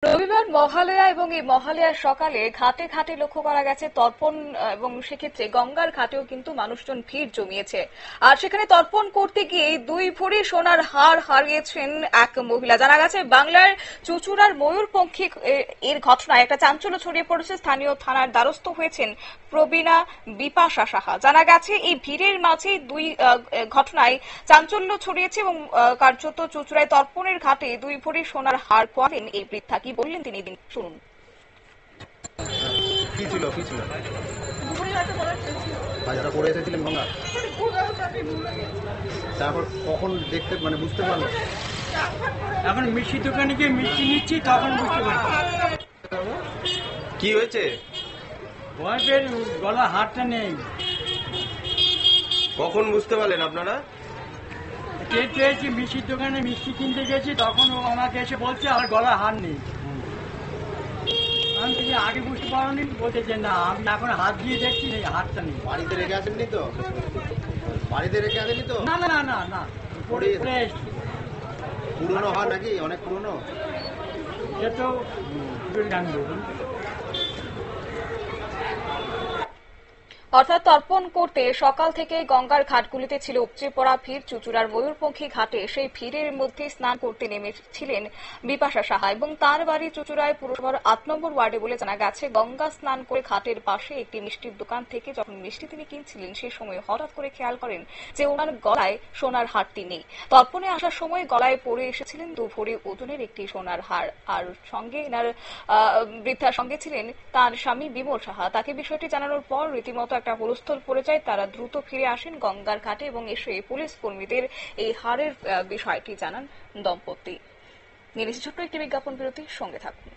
রবিবার মহালয়া এবং এই মহালয়ার সকালে ঘাটে ঘাটে লক্ষ্য করা গেছে তর্পণ এবং সেক্ষেত্রে গঙ্গার ঘাটেও কিন্তু মানুষজন ভিড় জমিয়েছে। আর সেখানে তর্পণ করতে গিয়ে 2 ভরি সোনার হার হারিয়েছেন এক মহিলা। জানা গেছে বাংলার চুঁচুড়ার ময়ূরপঙ্খী এর ঘটনায় একটা চাঞ্চল্য ছড়িয়ে পড়েছে। স্থানীয় থানার দ্বারস্থ হয়েছেন প্রবীণা বিপাশা সাহা। জানা গেছে এই ভিড়ের মাঝে ঘটনায় চাঞ্চল্য ছড়িয়েছে এবং কার্যত চুঁচুড়ায় তর্পণের ঘাটে 2 ভরি সোনার হার খোয়ালেন এই বৃদ্ধা। কি বললেন তিনি, দিন শুনুন। কি ছিল বাজারটা করে এসেছিলেন গঙ্গা, তারপর কখন দেখতে বুঝতে পারলেন? এখন মিষ্টি দোকানে গিয়ে মিষ্টি নিচ্ছি, তখন বুঝতে পারছি কি হয়েছে। ওয়াইফের গলা হাতটা নেই। কখন বুঝতে পারলেন আপনারা? টের পেয়েছি মিষ্টির দোকানে মিষ্টি কিনতে গেছি, তখন ও আমাকে এসে বলছে আমার গলা হাত নেই। আমি থেকে আগে বুঝতে পারিনি, বলছে যে না আমি এখন হাত দিয়ে দেখছি হাতটা নেই। বাড়িতে রেখে আসেননি তো? বাড়িতে রেখে আসেনি তো? না না না না পড়ে এসছি। পুরনো হয় নাকি? অনেক পুরনো। এটা তো জানবো। অর্থাৎ তর্পণ করতে সকাল থেকে গঙ্গার ঘাটগুলিতে ছিল উপচে পড়া ভিড়। চুঁচুড়ার ময়ূরপঙ্খী ঘাটে সেই ভিড়ের মধ্যে স্নান করতে নেমেছিলেন বিপাশা সাহা এবং তার বাড়ি চুঁচুড়ায় পুরসভার 8 নম্বর ওয়ার্ডে বলে জানা গেছে। গঙ্গা স্নান করে ঘাটের পাশে একটি মিষ্টির দোকান থেকে যখন মিষ্টি তিনি কিনছিলেন সে সময় হঠাৎ করে খেয়াল করেন যে ওনার গলায় সোনার হারটি নেই। তর্পণে আসার সময় গলায় পরে এসেছিলেন 2 ভরি ওজনের একটি সোনার হার। আর সঙ্গে এনার বৃদ্ধার সঙ্গে ছিলেন তার স্বামী বিমল সাহা। তাকে বিষয়টি জানানোর পর রীতিমতো একটা হুলস্থুল পড়ে যায়। তারা দ্রুত ফিরে আসেন গঙ্গার ঘাটে এবং এসে পুলিশ কর্মীদের এই হারের বিষয়টি জানান দম্পতি। নিয়ে ছোট্ট একটি বিজ্ঞাপন বিরতি, সঙ্গে থাকুন।